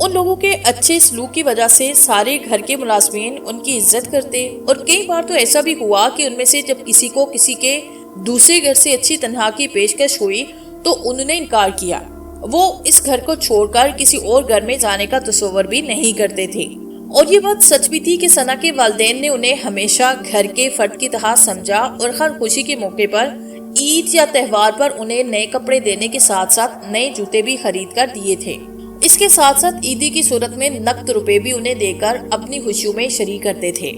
ان لوگوں کے اچھے سلوک کی وجہ سے سارے گھر کے ملازمین ان کی عزت کرتے، اور کئی بار تو ایسا بھی ہوا کہ ان میں سے جب کسی کو کسی کے دوسرے گھر سے اچھی تنخواہ کی پیشکش ہوئی تو انہوں نے انکار کیا۔ وہ اس گھر کو چھوڑ کر کسی اور گھر میں جانے کا تصور بھی نہیں کرتے تھے۔ اور یہ بات سچ بھی تھی کہ ثنا کے والدین نے انہیں ہمیشہ گھر کے فرد کی طرح سمجھا، اور ہر خوشی کے موقع پر، عید یا تہوار پر انہیں نئے کپڑے دینے کے ساتھ ساتھ نئے جوتے بھی خرید کر دیے تھے۔ اس کے ساتھ ساتھ عیدی کی صورت میں نقد روپے بھی انہیں دے کر اپنی خوشیوں میں شریک کرتے تھے۔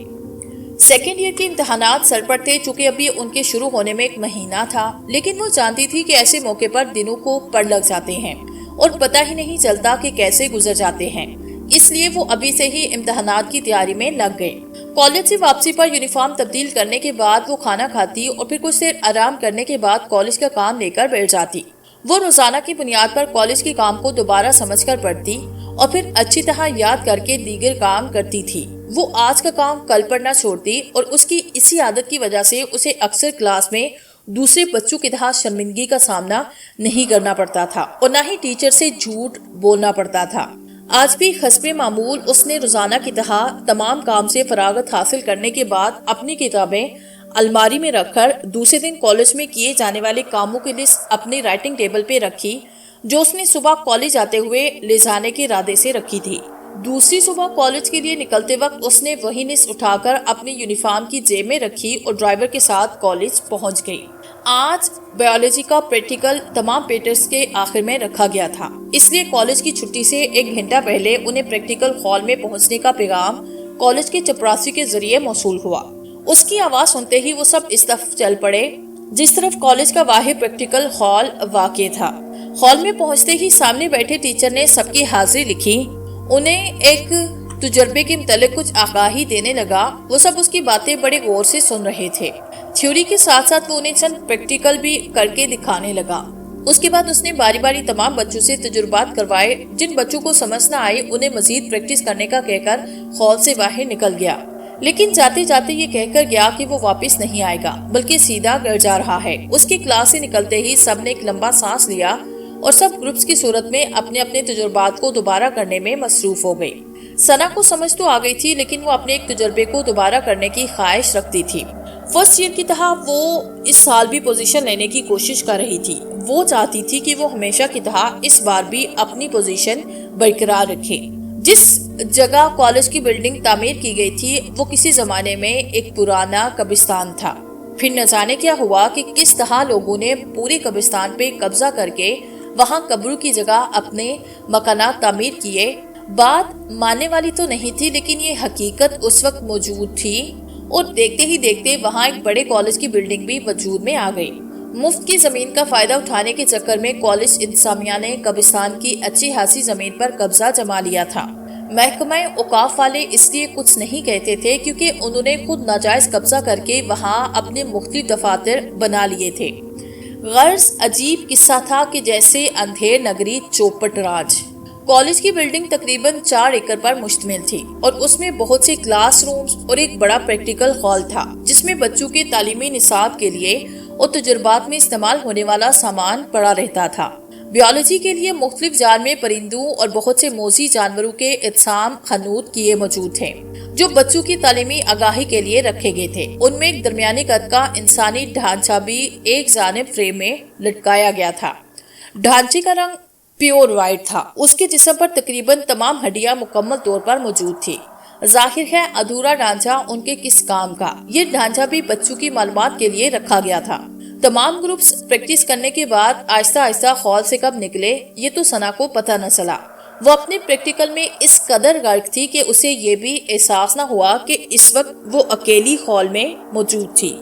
سیکنڈ ایئر کے امتحانات سر پر تھے، چونکہ ابھی ان کے شروع ہونے میں ایک مہینہ تھا، لیکن وہ جانتی تھی کہ ایسے موقع پر دنوں کو پڑ لگ جاتے ہیں اور پتہ ہی نہیں چلتا کہ کیسے گزر جاتے ہیں۔ اس لیے وہ ابھی سے ہی امتحانات کی تیاری میں لگ گئے۔ کالج سے واپسی پر یونیفارم تبدیل کرنے کے بعد وہ کھانا کھاتی اور پھر کچھ دیر آرام کرنے کے بعد کالج کا کام لے کر بیٹھ جاتی۔ وہ روزانہ کی بنیاد پر کالج کے کام کو دوبارہ سمجھ کر پڑھتی اور پھر اچھی طرح یاد کر کے دیگر کام کرتی تھی۔ وہ آج کا کام کل پر نہ چھوڑتی، اور اس کی اسی عادت کی وجہ سے اسے اکثر کلاس میں دوسرے بچوں کی طرح شرمندگی کا سامنا نہیں کرنا پڑتا تھا، اور نہ ہی ٹیچر سے جھوٹ بولنا پڑتا تھا۔ آج بھی حسب معمول اس نے روزانہ کی طرح تمام کام سے فراغت حاصل کرنے کے بعد اپنی کتابیں الماری میں رکھ کر دوسرے دن کالج میں کیے جانے والے کاموں کی لسٹ اپنے رائٹنگ ٹیبل پہ رکھی، جو اس نے صبح کالج آتے ہوئے لے جانے کے ارادے سے رکھی تھی۔ دوسری صبح کالج کے لیے نکلتے وقت اس نے وہی لسٹ اٹھا کر اپنی یونیفارم کی جیب میں رکھی اور ڈرائیور کے ساتھ کالج پہنچ گئی۔ آج بایولوجی کا پریکٹیکل تمام پیپرز کے آخر میں رکھا گیا تھا، اس لیے کالج کی چھٹی سے 1 گھنٹہ پہلے انہیں پریکٹیکل ہال میں پہنچنے کا پیغام کالج کے چپراسی کے ذریعے موصول ہوا۔ اس کی آواز سنتے ہی وہ سب اس طرف چل پڑے جس طرف کالج کا واحد پریکٹیکل ہال واقع تھا۔ ہال میں پہنچتے ہی سامنے بیٹھے ٹیچر نے سب کی حاضری لکھی، انہیں ایک تجربے کے متعلق کچھ آگاہی دینے لگا۔ وہ سب اس کی باتیں بڑے غور سے سن رہے تھے۔ تھیوری کے ساتھ ساتھ وہ انہیں چند پریکٹیکل بھی کر کے دکھانے لگا۔ اس کے بعد اس نے باری باری تمام بچوں سے تجربات کروائے۔ جن بچوں کو سمجھ نہ آئے انہیں مزید پریکٹس کرنے کا کہہ کر ہال سے باہر نکل گیا، لیکن جاتے جاتے یہ کہہ کر گیا کہ وہ واپس نہیں آئے گا بلکہ سیدھا گھر جا رہا ہے۔ اس کی کلاس سے نکلتے ہی سب نے ایک لمبا سانس لیا اور سب گروپس کی صورت میں اپنے اپنے تجربات کو دوبارہ کرنے میں مصروف ہو گئی۔ ثنا کو سمجھ تو آ گئی تھی، لیکن وہ اپنے ایک تجربے کو دوبارہ کرنے کی خواہش رکھتی تھی۔ فرسٹ ایئر کی طرح وہ اس سال بھی پوزیشن لینے کی کوشش کر رہی تھی۔ وہ چاہتی تھی کہ وہ ہمیشہ کی طرح اس بار بھی اپنی پوزیشن برقرار رکھے۔ جس جگہ کالج کی بلڈنگ تعمیر کی گئی تھی وہ کسی زمانے میں ایک پرانا قبرستان تھا۔ پھر نہ جانے کیا ہوا کہ کس طرح لوگوں نے پورے قبرستان پہ قبضہ کر کے وہاں قبروں کی جگہ اپنے مکانات تعمیر کیے۔ بات ماننے والی تو نہیں تھی، لیکن یہ حقیقت اس وقت موجود تھی، اور دیکھتے ہی دیکھتے وہاں ایک بڑے کالج کی بلڈنگ بھی وجود میں آ گئی۔ مفت کی زمین کا فائدہ اٹھانے کے چکر میں کالج انتظامیہ نے قبرستان کی اچھی خاصی زمین پر قبضہ جما لیا تھا۔ محکمہ اوقاف والے اس لیے کچھ نہیں کہتے تھے کیونکہ انہوں نے خود ناجائز قبضہ کر کے وہاں اپنے مختلف دفاتر بنا لیے تھے۔ غرض عجیب قصہ تھا کہ جیسے اندھیر نگری چوپٹ راج۔ کالج کی بلڈنگ تقریباً 4 ایکڑ پر مشتمل تھی، اور اس میں بہت سے کلاس رومز اور ایک بڑا پریکٹیکل ہال تھا جس میں بچوں کے تعلیمی نصاب کے لیے اور تجربات میں استعمال ہونے والا سامان پڑا رہتا تھا۔ بیولوجی کے لیے مختلف جان میں پرندوں اور بہت سے موذی جانوروں کے اجسام خنود کیے موجود تھے جو بچوں کی تعلیمی آگاہی کے لیے رکھے گئے تھے۔ ان میں ایک درمیانی قد کا انسانی ڈھانچہ بھی ایک جانب فریم میں لٹکایا گیا تھا۔ ڈھانچے کا رنگ پیور وائٹ تھا۔ اس کے جسم پر تقریباً تمام ہڈیاں مکمل طور پر موجود تھی۔ ظاہر ہے ادھورا ڈھانچہ ان کے کس کام کا۔ یہ ڈھانچہ بھی بچوں کی معلومات کے لیے رکھا گیا تھا۔ تمام گروپس پریکٹس کرنے کے بعد آہستہ آہستہ ہال سے کب نکلے یہ تو ثنا کو پتہ نہ چلا۔ وہ اپنے پریکٹیکل میں اس قدر غرق تھی کہ اسے یہ بھی احساس نہ ہوا کہ اس وقت وہ اکیلی ہال میں موجود تھی۔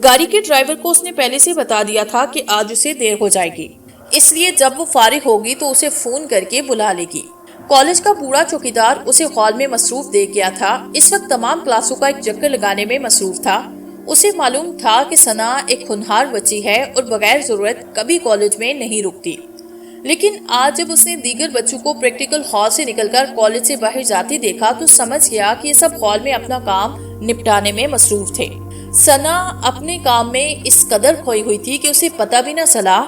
گاڑی کے ڈرائیور کو اس نے پہلے سے بتا دیا تھا کہ آج اسے دیر ہو جائے گی، اس لیے جب وہ فارغ ہوگی تو اسے فون کر کے بلا لے گی۔ کالج کا بوڑھا چوکیدار اسے ہال میں مصروف دیکھ گیا تھا۔ اس وقت تمام کلاسوں کا ایک چکر لگانے میں مصروف تھا۔ اسے معلوم تھا کہ ثنا ایک ہونہار بچی ہے اور بغیر ضرورت کبھی کالج میں نہیں رکتی، لیکن آج جب اس نے دیگر بچوں کو پریکٹیکل ہال سے نکل کر کالج سے باہر جاتے دیکھا تو سمجھ گیا کہ یہ سب ہال میں اپنا کام نپٹانے میں مصروف تھے۔ ثنا اپنے کام میں اس قدر کھوئی ہوئی تھی کہ اسے پتہ بھی نہ چلا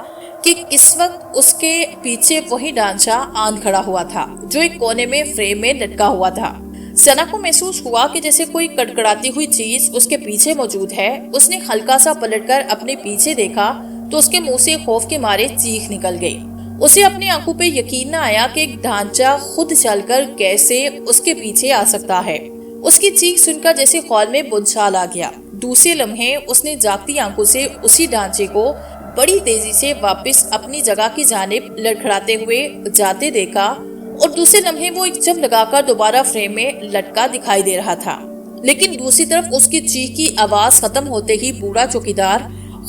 کہ اس وقت اس کے پیچھے وہی ڈانچہ آن کھڑا ہوا تھا جو ایک کونے میں فریم میں لٹکا ہوا تھا۔ ثنا کو محسوس ہوا کہ جیسے کوئی کڑکڑاتی ہوئی چیز اس کے پیچھے موجود ہے۔ اس نے ہلکا سا پلٹ کر اپنے پیچھے دیکھا تو اس کے منہ سے خوف کے مارے چیخ نکل گئی۔ اسے اپنی آنکھوں پہ یقین نہ آیا کہ ایک ڈھانچہ خود چل کر کیسے اس کے پیچھے آ سکتا ہے۔ اس کی چیخ سن کر جیسے خول میں بھونچال آ گیا۔ دوسرے لمحے اس نے جاگتی آنکھوں سے اسی ڈھانچے کو بڑی تیزی سے واپس اپنی جگہ کی جانب لڑکھڑاتے ہوئے جاتے دیکھا، اور دوسرے لمحے وہ ایک جب لگا کر دوبارہ فریم میں لٹکا دکھائی دے رہا تھا۔ لیکن دوسری طرف اس کی چیخ کی آواز ختم ہوتے ہی بوڑھا چوکیدار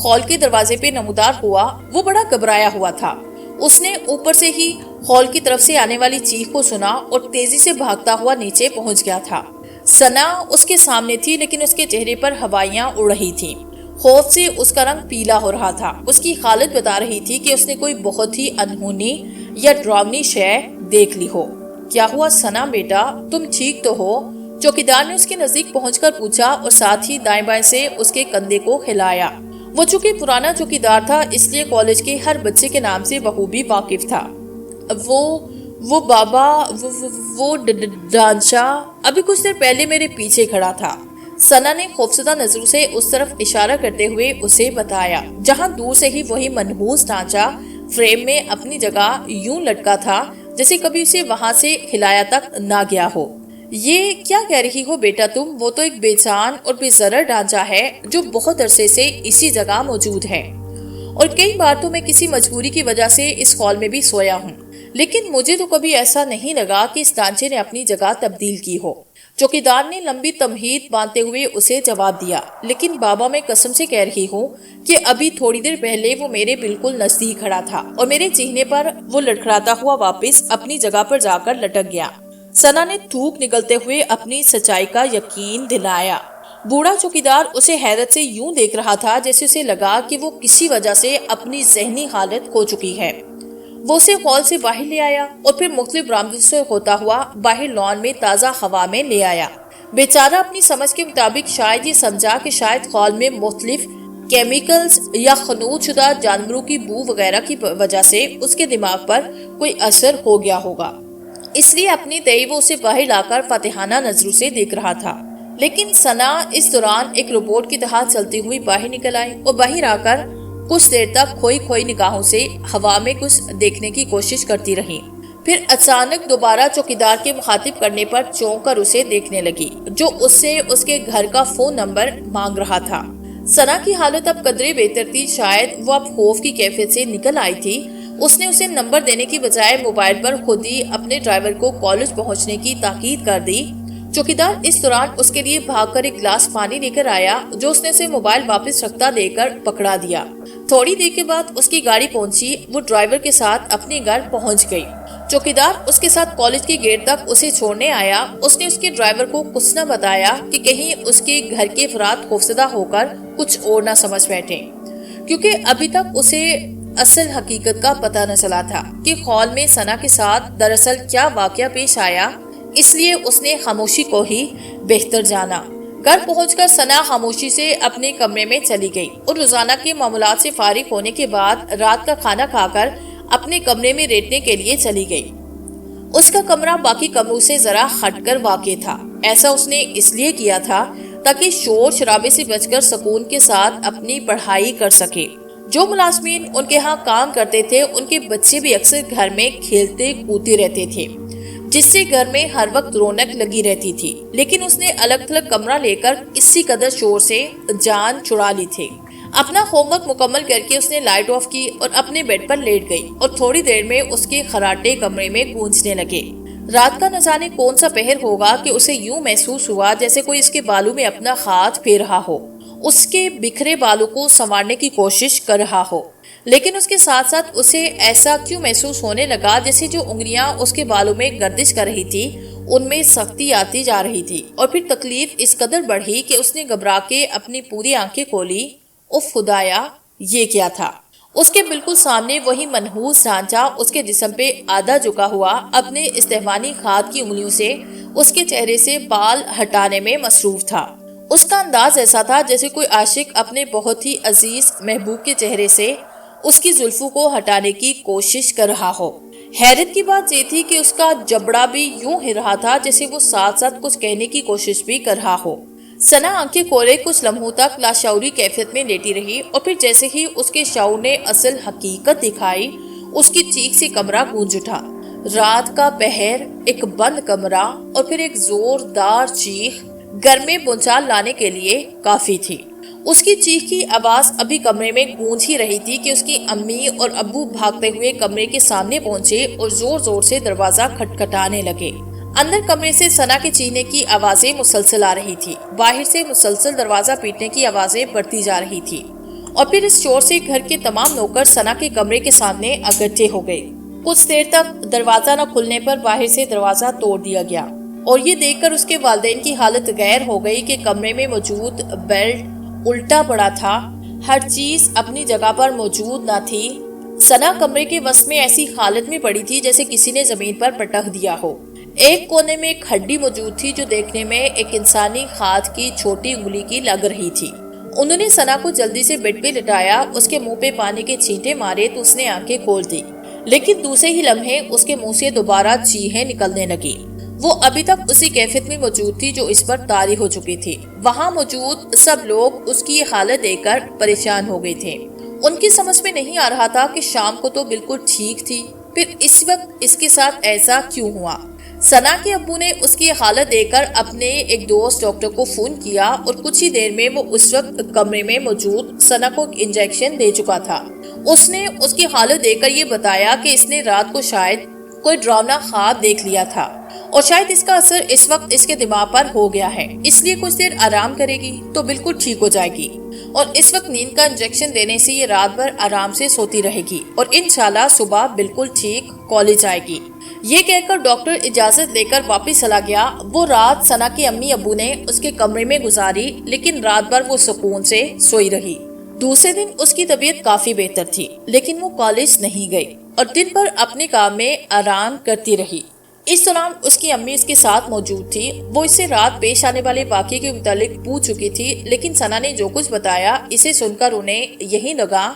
ہال کے دروازے پہ نمودار ہوا۔ وہ بڑا گھبرایا ہوا تھا۔ اس نے اوپر سے ہی ہال کی طرف سے آنے والی چیخ کو سنا اور تیزی سے بھاگتا ہوا نیچے پہنچ گیا تھا۔ ثنا اس کے سامنے تھی، لیکن اس کے چہرے پر ہوائیاں اڑ رہی تھیں۔ خوف سے اس کا رنگ پیلا ہو رہا تھا۔ اس کی حالت بتا رہی تھی کہ اس نے کوئی بہت ہی انہونی یا ڈراؤنی شے دیکھ لی ہو۔ کیا ہوا ثنا بیٹا، تم ٹھیک تو ہو؟ چوکیدار نے اس کے نزدیک پہنچ کر پوچھا اور ساتھ ہی دائیں بائیں سے اس کے کندھے کو ہلایا۔ وہ چونکہ پرانا چوکیدار تھا، اس لیے کالج کے ہر بچے کے نام سے بخوبی واقف تھا۔ وہ بابا، وہ ڈانچہ ابھی کچھ دیر پہلے میرے پیچھے کھڑا تھا۔ ثنا نے خوفزدہ نظروں سے اس طرف اشارہ کرتے ہوئے اسے بتایا، جہاں دور سے ہی وہی منحوس ڈانچہ فریم میں اپنی جگہ یوں لٹکا تھا جیسے کبھی اسے وہاں سے ہلایا تک نہ گیا ہو۔ یہ کیا کہہ رہی ہو بیٹا تم؟ وہ تو ایک بے جان اور بے ضرر ڈانچہ ہے جو بہت عرصے سے اسی جگہ موجود ہے، اور کئی بار تو میں کسی مجبوری کی وجہ سے اس ہال میں بھی سویا ہوں، لیکن مجھے تو کبھی ایسا نہیں لگا کہ اس ڈانچے نے اپنی جگہ تبدیل کی ہو۔ چوکیدار نے لمبی تمہید باندھتے ہوئے اسے جواب دیا، لیکن بابا میں قسم سے کہہ رہی ہوں کہ ابھی تھوڑی دیر پہلے وہ میرے بالکل نزدیک کھڑا تھا اور میرے چیخنے پر وہ لڑکھڑاتا ہوا واپس اپنی جگہ پر جا کر لٹک گیا۔ ثنا نے تھوک نگلتے ہوئے اپنی سچائی کا یقین دلایا۔ بوڑھا چوکیدار اسے حیرت سے یوں دیکھ رہا تھا جیسے اسے لگا کہ وہ کسی وجہ سے اپنی ذہنی حالت کھو چکی ہے۔ وہ اسے ہال سے باہر لے آیا اور پھر مختلف برآمدوں سے ہوتا ہوا باہر لان میں تازہ ہوا میں لے آیا۔ بیچارہ اپنی سمجھ کے مطابق شاید یہ سمجھا کہ شاید ہال میں مختلف کیمیکلز یا خنود شدہ جانوروں کی بو وغیرہ کی وجہ سے اس کے دماغ پر کوئی اثر ہو گیا ہوگا، اس لیے اپنی تئی وہ اسے باہر لا کر فاتحانہ نظروں سے دیکھ رہا تھا۔ لیکن ثنا اس دوران ایک روبوٹ کی طرح چلتی ہوئی باہر نکل آئی اور باہر آ کر کچھ دیر تک کھوئی نگاہوں سے ہوا میں کچھ دیکھنے کی کوشش کرتی رہی۔ پھر اچانک دوبارہ چوکیدار کے مخاطب کرنے پر چونک کر اسے دیکھنے لگی، جو اس سے اس کے گھر کا فون نمبر مانگ رہا تھا۔ ثنا کی حالت اب قدرے بہتر تھی، شاید وہ اب خوف کی کیفیت سے نکل آئی تھی۔ اس نے اسے نمبر دینے کی بجائے موبائل پر خود ہی اپنے ڈرائیور کو کالج پہنچنے کی تاکید کر دی۔ چوکیدار اس دوران اس کے لیے بھاگ کر ایک گلاس پانی لے کر آیا، جو اس نے اسے موبائل واپس رکھتا دے کر پکڑا دیا۔ تھوڑی دیر کے بعد اس کی گاڑی پہنچی، وہ ڈرائیور کے ساتھ اپنے گھر پہنچ گئی۔ چوکیدار اس کے ساتھ کالج کی گیٹ تک اسے چھوڑنے آیا۔ اس نے اس کے ڈرائیور کو کچھ نہ بتایا کہ کہیں اس کے گھر کے افراد خوفزدہ ہو کر کچھ اور نہ سمجھ بیٹھے، کیونکہ ابھی تک اسے اصل حقیقت کا پتہ نہ چلا تھا کہ ہال میں ثنا کے ساتھ دراصل کیا واقعہ پیش آیا، اس لیے اس نے خاموشی کو ہی بہتر جانا۔ گھر پہنچ کر ثنا خاموشی سے اپنے کمرے میں چلی گئی اور روزانہ کے معاملات سے فارغ ہونے کے بعد رات کا کھانا کھا کر اپنے کمرے میں لیٹنے کے لیے چلی گئی۔ اس کا کمرہ باقی کمروں سے ذرا ہٹ کر واقع تھا۔ ایسا اس نے اس لیے کیا تھا تاکہ شور شرابے سے بچ کر سکون کے ساتھ اپنی پڑھائی کر سکے۔ جو ملازمین ان کے ہاں کام کرتے تھے، ان کے بچے بھی اکثر گھر میں کھیلتے کودتے رہتے تھے، جس سے گھر میں ہر وقت رونق لگی رہتی تھی۔ لیکن اس نے الگ تھلگ کمرہ لے کر اسی قدر شور سے جان چھڑا لی تھی۔ اپنا ہوم ورک مکمل کر کے اس نے لائٹ آف کی اور اپنے بیڈ پر لیٹ گئی، اور تھوڑی دیر میں اس کے خراٹے کمرے میں گونجنے لگے۔ رات کا نہ جانے کون سا پہر ہوگا کہ اسے یوں محسوس ہوا جیسے کوئی اس کے بالوں میں اپنا ہاتھ پھیر رہا ہو، اس کے بکھرے بالوں کو سنوارنے کی کوشش کر رہا ہو۔ لیکن اس کے ساتھ ساتھ اسے ایسا کیوں محسوس ہونے لگا جیسے جو انگلیاں اس کے بالوں میں گردش کر رہی تھی ان میں سختی آتی جا رہی تھی، اور پھر تکلیف اس قدر بڑھی کہ اس نے گھبرا کے اپنی پوری آنکھیں کھولی۔ اف خدایا، یہ کیا تھا؟ اس کے بالکل سامنے وہی منحوس ڈھانچہ اس کے جسم پہ آدھا جھکا ہوا اپنے استحوانی ہاتھ کی انگلیوں سے اس کے چہرے سے بال ہٹانے میں مصروف تھا۔ اس کا انداز ایسا تھا جیسے کوئی عاشق اپنے بہت ہی عزیز محبوب کے چہرے سے اس کی زلفوں کو ہٹانے کی کوشش کر رہا ہو۔ حیرت کی بات یہ تھی کہ اس کا جبڑا بھی یوں ہل رہا تھا جیسے وہ ساتھ ساتھ کچھ کہنے کی کوشش بھی کر رہا ہو۔ ثنا آنکھیں کھولے کچھ لمحوں تک لاشعوری کیفیت میں لیٹی رہی، اور پھر جیسے ہی اس کے شعور نے اصل حقیقت دکھائی، اس کی چیخ سے کمرہ گونج اٹھا۔ رات کا پہر، ایک بند کمرہ اور پھر ایک زوردار چیخ گھر میں بھونچال لانے کے لیے کافی تھی۔ اس کی چیخ کی آواز ابھی کمرے میں گونج ہی رہی تھی کہ اس کی امی اور ابو بھاگتے ہوئے کمرے کے سامنے پہنچے اور زور زور سے دروازہ کھٹکھٹانے لگے۔ اندر کمرے سے ثنا کے چیخنے کی آوازیں مسلسل آ رہی تھی، باہر سے مسلسل دروازہ پیٹنے کی آوازیں بڑھتی جا رہی تھی، اور پھر اس شور سے گھر کے تمام نوکر ثنا کے کمرے کے سامنے اکٹھے ہو گئے۔ کچھ دیر تک دروازہ نہ کھلنے پر باہر سے دروازہ توڑ دیا گیا، اور یہ دیکھ کر اس کے والدین کی حالت غیر ہو گئی کہ کمرے میں موجود بیلٹ الٹا پڑا تھا، ہر چیز اپنی جگہ پر موجود نہ تھی۔ ثنا کمرے کے وسط میں ایسی حالت میں پڑی تھی جیسے کسی نے زمین پر پٹک دیا ہو۔ ایک کونے میں ایک ہڈی موجود تھی جو دیکھنے میں ایک انسانی ہاتھ کی چھوٹی انگلی کی لگ رہی تھی۔ انہوں نے ثنا کو جلدی سے بیڈ پہ لٹایا، اس کے منہ پہ پانی کے چھینٹے مارے تو اس نے آنکھیں کھول دی، لیکن دوسرے ہی لمحے اس کے منہ سے دوبارہ چیخیں نکلنے لگی۔ وہ ابھی تک اسی کیفیت میں موجود تھی جو اس پر طاری ہو چکی تھی۔ وہاں موجود سب لوگ اس کی یہ حالت دیکھ کر پریشان ہو گئے تھے۔ ان کی سمجھ میں نہیں آ رہا تھا کہ شام کو تو بالکل ٹھیک تھی، پھر اس وقت اس کے ساتھ ایسا کیوں ہوا۔ ثنا کے ابو نے اس کی حالت دیکھ کر اپنے ایک دوست ڈاکٹر کو فون کیا، اور کچھ ہی دیر میں وہ اس وقت کمرے میں موجود ثنا کو انجیکشن دے چکا تھا۔ اس نے اس کی حالت دیکھ کر یہ بتایا کہ اس نے رات کو شاید کوئی ڈراؤنا خواب دیکھ لیا تھا، اور شاید اس کا اثر اس وقت اس کے دماغ پر ہو گیا ہے، اس لیے کچھ دیر آرام کرے گی تو بالکل ٹھیک ہو جائے گی، اور اس وقت نیند کا انجیکشن دینے سے یہ رات بھر آرام سے سوتی رہے گی، اور انشاءاللہ صبح بالکل ٹھیک کالج آئے گی۔ یہ کہہ کر ڈاکٹر اجازت لے کر واپس چلا گیا۔ وہ رات ثنا کے امی ابو نے اس کے کمرے میں گزاری، لیکن رات بھر وہ سکون سے سوئی رہی۔ دوسرے دن اس کی طبیعت کافی بہتر تھی، لیکن وہ کالج نہیں گئی اور دن بھر اپنے کام میں آرام کرتی رہی۔ اس دوران اس کی امی اس کے ساتھ موجود تھی۔ وہ اس سے رات پیش آنے والے واقعے کے متعلق پوچھ چکی تھی، لیکن ثنا نے جو کچھ بتایا اسے سن کر انہیں یہی لگا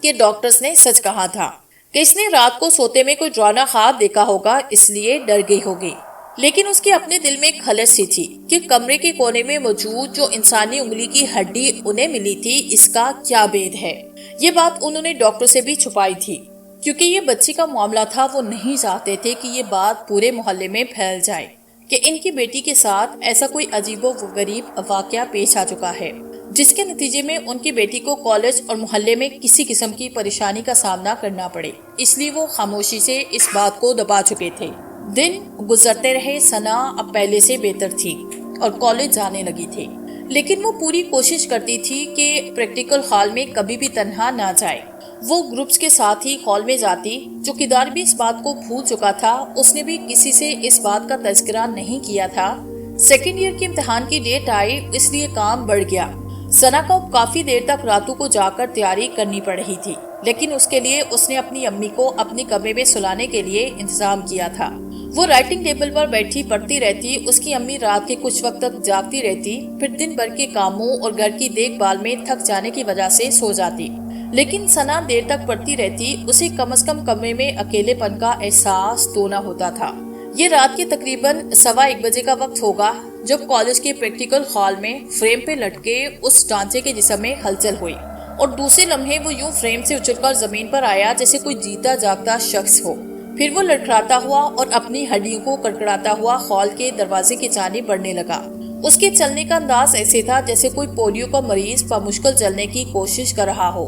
کہ ڈاکٹرز نے سچ کہا تھا کہ اس نے رات کو سوتے میں کوئی ڈراؤنا خواب دیکھا ہوگا، اس لیے ڈر گئی ہوگی۔ لیکن اس کے اپنے دل میں ایک خلش سی تھی کہ کمرے کے کونے میں موجود جو انسانی انگلی کی ہڈی انہیں ملی تھی، اس کا کیا بید ہے۔ یہ بات انہوں نے ڈاکٹر سے بھی چھپائی تھی، کیونکہ یہ بچی کا معاملہ تھا۔ وہ نہیں چاہتے تھے کہ یہ بات پورے محلے میں پھیل جائے کہ ان کی بیٹی کے ساتھ ایسا کوئی عجیب و غریب واقعہ پیش آ چکا ہے، جس کے نتیجے میں ان کی بیٹی کو کالج اور محلے میں کسی قسم کی پریشانی کا سامنا کرنا پڑے۔ اس لیے وہ خاموشی سے اس بات کو دبا چکے تھے۔ دن گزرتے رہے، ثنا اب پہلے سے بہتر تھی اور کالج جانے لگی تھی، لیکن وہ پوری کوشش کرتی تھی کہ پریکٹیکل ہال میں کبھی بھی تنہا نہ جائے۔ وہ گروپس کے ساتھ ہی ہال میں جاتی۔ چوکیدار بھی اس بات کو بھول چکا تھا، اس نے بھی کسی سے اس بات کا تذکرہ نہیں کیا تھا۔ سیکنڈ ایئر کے امتحان کی ڈیٹ آئی، اس لیے کام بڑھ گیا۔ ثنا کو کافی دیر تک راتوں کو جا کر تیاری کرنی پڑ رہی تھی، لیکن اس کے لیے اس نے اپنی امی کو اپنے کمرے میں سلانے کے لیے انتظام کیا تھا۔ وہ رائٹنگ ٹیبل پر بیٹھی پڑھتی رہتی، اس کی امی رات کے کچھ وقت تک جاگتی رہتی، پھر دن بھر کے کاموں اور گھر کی دیکھ بھال میں تھک جانے کی وجہ سے سو جاتی۔ لیکن ثنا دیر تک پڑھتی رہتی، اسے کم از کم کمرے میں اکیلے پن کا احساس تو نہ ہوتا تھا۔ یہ رات کے تقریباً 1:15 بجے کا وقت ہوگا جب کالج کے پریکٹیکل ہال میں فریم پہ لٹکے اس ڈھانچے کے جسم میں ہلچل ہوئی، اور دوسرے لمحے وہ یوں فریم سے اچھل کر زمین پر آیا جیسے کوئی جیتا جاگتا شخص ہو۔ پھر وہ لڑکھڑاتا ہوا اور اپنی ہڈیوں کو کڑکڑاتا ہوا ہال کے دروازے کی جانب بڑھنے لگا۔ اس کے چلنے کا انداز ایسے تھا جیسے کوئی پولیو کا مریض بمشکل چلنے کی کوشش کر رہا ہو۔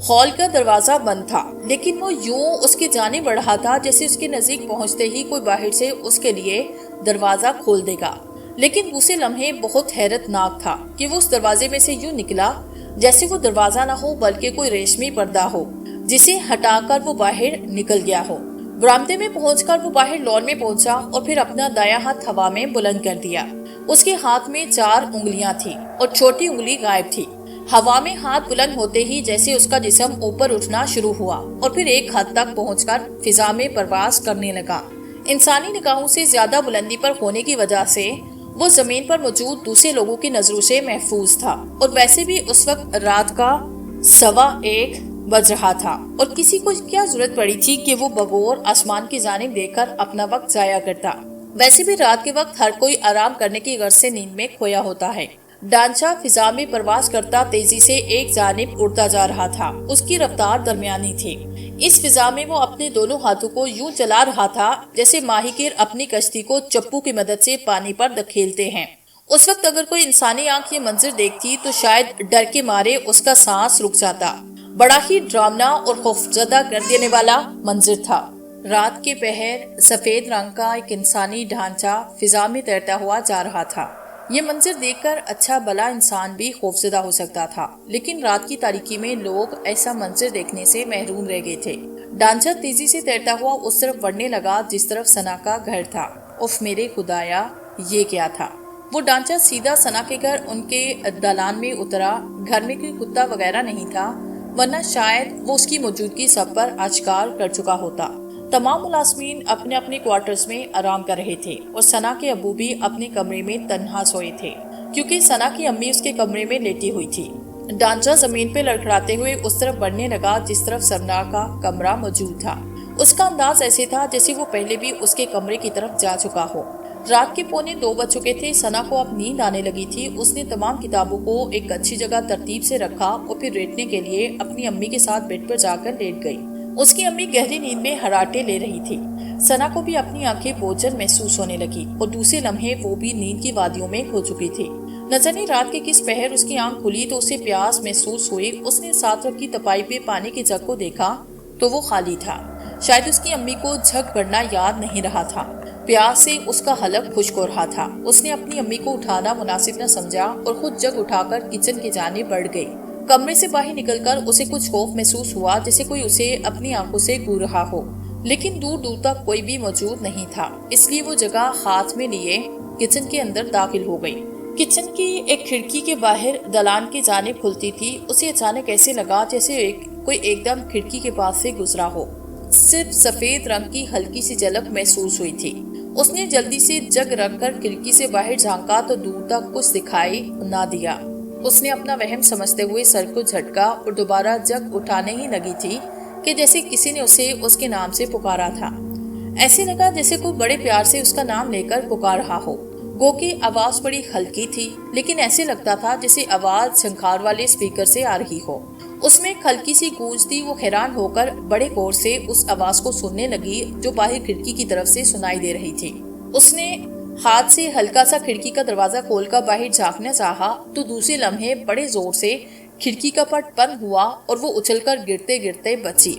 ہال کا دروازہ بند تھا، لیکن وہ یوں اس کی جانب بڑھ رہا تھا جیسے اس کے نزدیک پہنچتے ہی کوئی باہر سے اس کے لیے دروازہ کھول دے گا۔ لیکن دوسرے لمحے بہت حیرت ناک تھا کہ وہ اس دروازے میں سے یوں نکلا جیسے وہ دروازہ نہ ہو بلکہ کوئی ریشمی پردہ ہو جسے ہٹا کر وہ باہر نکل گیا ہو۔ برآمدے میں پہنچ کر وہ باہر لان میں پہنچا اور پھر اپنا دایاں ہاتھ ہوا میں بلند کر دیا۔ اس کے ہاتھ میں 4 انگلیاں تھیں اور چھوٹی انگلی غائب تھی۔ ہوا میں ہاتھ بلند ہوتے ہی جیسے اس کا جسم اوپر اٹھنا شروع ہوا اور پھر ایک حد تک پہنچ کر فضا میں پرواز کرنے لگا۔ انسانی نگاہوں سے زیادہ بلندی پر ہونے کی وجہ سے وہ زمین پر موجود دوسرے لوگوں کی نظروں سے محفوظ تھا، اور ویسے بھی اس وقت رات کا 1:15 بج رہا تھا اور کسی کو کیا ضرورت پڑی تھی کہ وہ بغور آسمان کی جانب دیکھ کر اپنا وقت ضائع کرتا۔ ویسے بھی رات کے وقت ہر کوئی آرام کرنے کی غرض سے نیند میں کھویا ہوتا ہے۔ ڈانچہ فضا میں پرواز کرتا تیزی سے ایک جانب اڑتا جا رہا تھا۔ اس کی رفتار درمیانی تھی۔ اس فضا میں وہ اپنے دونوں ہاتھوں کو یوں چلا رہا تھا جیسے ماہی گیر اپنی کشتی کو چپو کی مدد سے پانی پر دھکیلتے ہیں۔ اس وقت اگر کوئی انسانی آنکھ یہ منظر دیکھتی تو شاید ڈر کے مارے اس کا سانس رک جاتا۔ بڑا ہی ڈراؤنا اور خوفزدہ کر دینے والا منظر تھا۔ رات کے پہر سفید رنگ کا ایک انسانی ڈھانچہ فضا میں تیرتا ہوا جا رہا تھا۔ یہ منظر دیکھ کر اچھا بھلا انسان بھی خوفزدہ ہو سکتا تھا، لیکن رات کی تاریکی میں لوگ ایسا منظر دیکھنے سے محروم رہ گئے تھے۔ ڈانچہ تیزی سے تیرتا ہوا اس طرف بڑھنے لگا جس طرف ثنا کا گھر تھا۔ اف میرے خدایا، یہ کیا تھا؟ وہ ڈانچہ سیدھا ثنا کے گھر ان کے دالان میں اترا۔ گھر میں کوئی کتا وغیرہ نہیں تھا، ورنہ شاید وہ اس کی موجودگی سب پر آشکار کر چکا ہوتا۔ تمام ملازمین اپنے اپنے کوارٹرز میں آرام کر رہے تھے اور ثنا کے ابو بھی اپنے کمرے میں تنہا سوئے تھے، کیونکہ ثنا کی امی اس کے کمرے میں لیٹی ہوئی تھی۔ ڈانچہ زمین پہ لڑکھڑاتے ہوئے اس طرف بڑھنے لگا جس طرف ثنا کا کمرہ موجود تھا۔ اس کا انداز ایسے تھا جیسے وہ پہلے بھی اس کے کمرے کی طرف جا چکا ہو۔ رات کے 1:45 بج چکے تھے۔ ثنا کو اب نیند آنے لگی تھی۔ اس نے تمام کتابوں کو ایک اچھی جگہ ترتیب سے رکھا اور پھر لیٹنے کے لیے اپنی امی کے ساتھ بیڈ پر جا کر لیٹ گئی۔ اس کی امی گہری نیند میں ہراٹے لے رہی تھی۔ ثنا کو بھی اپنی آنکھیں بوجھل محسوس ہونے لگی اور دوسرے لمحے وہ بھی نیند کی وادیوں میں کھو چکی تھی۔ نہ جانے رات کے کس پہر اس کی آنکھ کھلی تو اسے پیاس محسوس ہوئی۔ اس نے ساتھ رکھی تپائی پہ پانی کے جگ کو دیکھا تو وہ خالی تھا۔ شاید اس کی امی کو جھگ بھرنا یاد نہیں رہا تھا۔ پیاس سے اس کا حلق خشک ہو رہا تھا۔ اس نے اپنی امی کو اٹھانا مناسب نہ سمجھا اور خود جگ اٹھا کر کچن کی جانب بڑھ گئی۔ کمرے سے باہر نکل کر اسے کچھ خوف محسوس ہوا، جیسے کوئی اسے اپنی آنکھوں سے گھور رہا ہو، لیکن دور دور تک کوئی بھی موجود نہیں تھا۔ اس لیے وہ جگہ ہاتھ میں لیے کچن کے اندر داخل ہو گئی۔ کچن کی ایک کھڑکی کے باہر دالان کی جانب کھلتی تھی۔ اسے اچانک ایسے لگا جیسے کوئی ایک دم کھڑکی کے پاس سے گزرا ہو۔ صرف سفید رنگ کی ہلکی سی جھلک محسوس ہوئی تھی۔ اس نے جلدی سے جگ رکھ کر کھڑکی سے باہر جھانکا تو دور تک کچھ دکھائی نہ دیا۔ اس نے اپنا وہم سمجھتے ہوئے سر کو جھٹکا اور دوبارہ جگ اٹھانے ہی لگی تھی کہ جیسے کسی نے اسے اس کے نام سے پکارا تھا۔ ایسے لگا جیسے کوئی بڑے پیار سے اس کا نام لے کر پکار رہا ہو۔ گو کہ آواز بڑی ہلکی تھی، لیکن ایسے لگتا تھا جیسے آواز جھنکار والے اسپیکر سے آ رہی ہو۔ اس میں ایک ہلکی سی گونج تھی۔ وہ حیران ہو کر بڑے غور سے اس آواز کو سننے لگی جو باہر کھڑکی کی طرف سے سنائی دے رہی تھی۔ اس نے ہاتھ سے ہلکا سا کھڑکی کا دروازہ کھول کر باہر جھانکنا چاہا تو دوسرے لمحے بڑے زور سے کھڑکی کا پٹ بند ہوا اور وہ اچھل کر گرتے گرتے بچی۔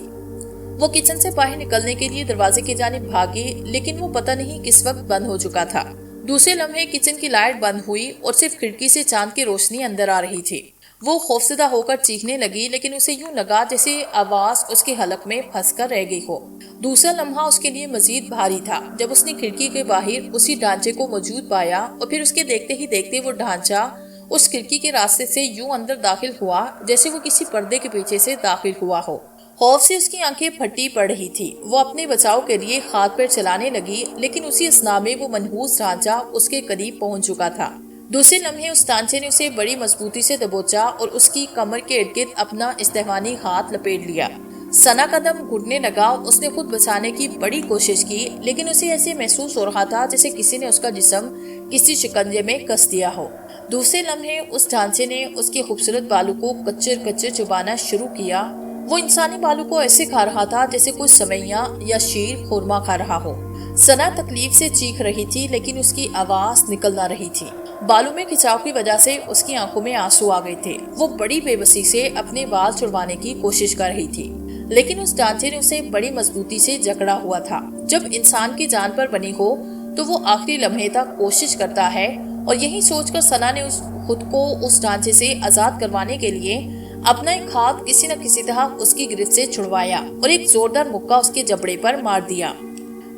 وہ کچن سے باہر نکلنے کے لیے دروازے کی جانب بھاگی، لیکن وہ پتہ نہیں کس وقت بند ہو چکا تھا۔ دوسرے لمحے کچن کی لائٹ بند ہوئی اور صرف کھڑکی سے چاند کی روشنی اندر آ رہی تھی۔ وہ خوفزدہ ہو کر چیخنے لگی، لیکن اسے یوں لگا جیسے آواز اس کے حلق میں پھنس کر رہ گئی ہو۔ دوسرا لمحہ اس کے لیے مزید بھاری تھا جب اس نے کھڑکی کے باہر اسی ڈھانچے کو موجود پایا اور پھر اس کے دیکھتے ہی دیکھتے وہ ڈھانچہ اس کھڑکی کے راستے سے یوں اندر داخل ہوا جیسے وہ کسی پردے کے پیچھے سے داخل ہوا ہو۔ خوف سے اس کی آنکھیں پھٹی پڑ رہی تھی۔ وہ اپنے بچاؤ کے لیے ہاتھ پیر چلانے لگی، لیکن اسی اثنا میں وہ منحوس ڈھانچہ اس کے قریب پہنچ چکا تھا۔ دوسرے لمحے اس ڈھانچے نے اسے بڑی مضبوطی سے دبوچا اور اس کی کمر کے ارد گرد اپنا استحوانی ہاتھ لپیٹ لیا۔ ثنا کا دم گھٹنے لگا۔ اس نے خود بچانے کی بڑی کوشش کی، لیکن اسے ایسے محسوس ہو رہا تھا جیسے کسی نے اس کا جسم کسی شکنجے میں کس دیا ہو۔ دوسرے لمحے اس ڈھانچے نے اس کے خوبصورت بالوں کو کچر کچر چبانا شروع کیا۔ وہ انسانی بالوں کو ایسے کھا رہا تھا جیسے کوئی سویاں یا شیر خورما کھا رہا ہو۔ ثنا تکلیف سے چیخ رہی تھی، لیکن اس کی آواز نکل نہ رہی تھی۔ بالوں میں کھچاؤ کی وجہ سے اس کی آنکھوں میں آنسو آ گئے تھے۔ وہ بڑی بے بسی سے اپنے بال چھڑوانے کی کوشش کر رہی تھی، لیکن اس ڈھانچے نے اسے بڑی مضبوطی سے جکڑا ہوا تھا۔ جب انسان کی جان پر بنی ہو تو وہ آخری لمحے تک کوشش کرتا ہے، اور یہی سوچ کر ثنا نے خود کو اس ڈھانچے سے آزاد کروانے کے لیے اپنا ایک ہاتھ کسی نہ کسی طرح اس کی گرفت سے چھڑوایا اور ایک زوردار مکہ اس کے جبڑے پر مار دیا۔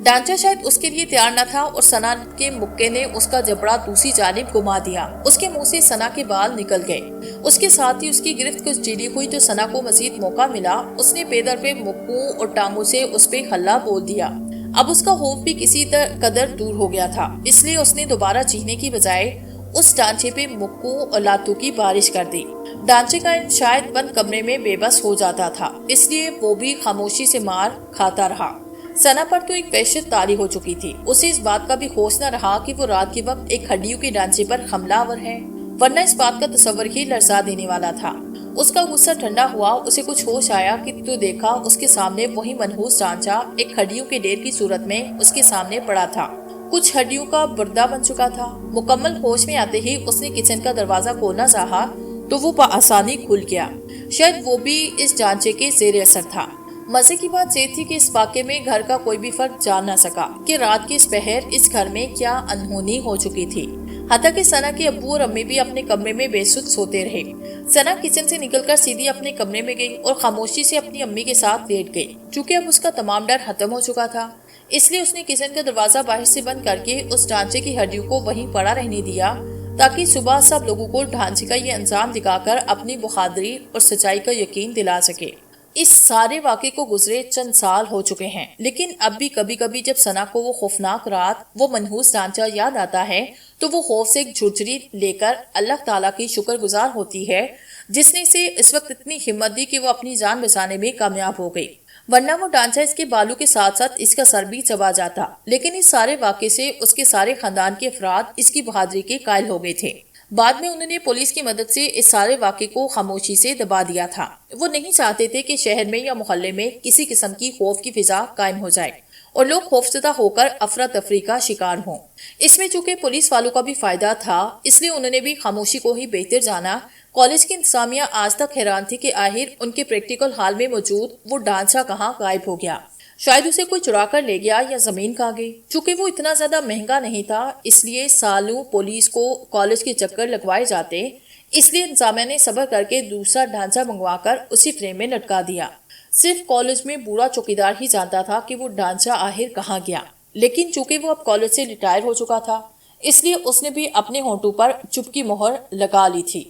ڈانچہ شاید اس کے لیے تیار نہ تھا اور ثنا کے مکے نے اس کا جبڑا دوسری جانب گھما دیا۔ اس کے منہ سے ثنا کے بال نکل گئے۔ اس کے ساتھ ہی اس کی گرفت کچھ ڈھیلی ہوئی تو ثنا کو مزید موقع ملا۔ اس نے بے در پہ مکوں اور ٹانگوں سے اس پہ ہلا بول دیا۔ اب اس کا خوف بھی کسی قدر دور ہو گیا تھا، اس لیے اس نے دوبارہ چیخنے کی بجائے اس ڈانچے پہ مکوں اور لاتوں کی بارش کر دی۔ ڈانچے کا شاید بند کمرے میں بے بس ہو جاتا تھا، اس لیے وہ بھی خاموشی سے مار کھاتا رہا۔ ثنا پر تو ایک وحشت طاری ہو چکی تھی، اسے اس بات کا بھی ہوش نہ رہا کہ وہ رات کے وقت ایک ہڈیوں کے ڈانچے پر حملہ آور ہے، ورنہ اس بات کا تصور ہی لرزا دینے والا تھا۔ اس کا غصہ ٹھنڈا ہوا، اسے کچھ ہوش آیا کہ تو دیکھا اس کے سامنے وہی منحوس ڈانچہ ایک ہڈیوں کے ڈھیر کی صورت میں اس کے سامنے پڑا تھا، کچھ ہڈیوں کا بردہ بن چکا تھا۔ مکمل ہوش میں آتے ہی اس نے کچن کا دروازہ کھولنا چاہا تو وہ بآسانی کھل گیا، شاید وہ بھی اس ڈانچے کے زیر اثر تھا۔ مزے کی بات یہ تھی کہ اس واقعے میں گھر کا کوئی بھی فرد جان نہ سکا کہ رات کے اس پہر اس گھر میں کیا انہونی ہو چکی تھی، حتیٰ کہ ثنا کے ابو اور امی بھی اپنے کمرے میں بے سود سوتے رہے۔ ثنا کچن سے نکل کر سیدھی اپنے کمرے میں گئی اور خاموشی سے اپنی امی کے ساتھ لیٹ گئی۔ چونکہ اب اس کا تمام ڈر ختم ہو چکا تھا، اس لیے اس نے کچن کا دروازہ باہر سے بند کر کے اس ڈھانچے کی ہڈیوں کو وہیں پڑا رہنے دیا، تاکہ صبح سب لوگوں کو ڈھانچے کا یہ انجام دکھا کر اپنی بہادری اور سچائی کا یقین دلا سکے۔ اس سارے واقعے کو گزرے چند سال ہو چکے ہیں، لیکن اب بھی کبھی کبھی جب ثنا کو وہ خوفناک رات، وہ منحوس ڈانچہ یاد آتا ہے تو وہ خوف سے ایک جھرجھری لے کر اللہ تعالیٰ کی شکر گزار ہوتی ہے جس نے اسے اس وقت اتنی ہمت دی کہ وہ اپنی جان بچانے میں کامیاب ہو گئی، ورنہ وہ ڈانچہ اس کے بالوں کے ساتھ ساتھ اس کا سر بھی چبا جاتا۔ لیکن اس سارے واقعے سے اس کے سارے خاندان کے افراد اس کی بہادری کے قائل ہو گئے تھے۔ بعد میں انہوں نے پولیس کی مدد سے اس سارے واقعے کو خاموشی سے دبا دیا تھا۔ وہ نہیں چاہتے تھے کہ شہر میں یا محلے میں کسی قسم کی خوف کی فضا قائم ہو جائے اور لوگ خوفزدہ ہو کر افراتفری کا شکار ہوں۔ اس میں چونکہ پولیس والوں کا بھی فائدہ تھا، اس لیے انہوں نے بھی خاموشی کو ہی بہتر جانا۔ کالج کی انتظامیہ آج تک حیران تھی کہ آخر ان کے پریکٹیکل ہال میں موجود وہ ڈانچہ کہاں غائب ہو گیا۔ شاید اسے کوئی چرا کر لے گیا یا زمین کھا گئی۔ چونکہ وہ اتنا زیادہ مہنگا نہیں تھا، اس لیے سالوں پولیس کو کالج کے چکر لگوائے جاتے، اس لیے انتظامیہ نے صبر کر کے دوسرا ڈھانچہ منگوا کر اسی فریم میں لٹکا دیا۔ صرف کالج میں بوڑھا چوکیدار ہی جانتا تھا کہ وہ ڈھانچہ آخر کہاں گیا، لیکن چونکہ وہ اب کالج سے ریٹائر ہو چکا تھا، اس لیے اس نے بھی اپنے ہونٹوں پر چپ کی مہر لگا لی تھی۔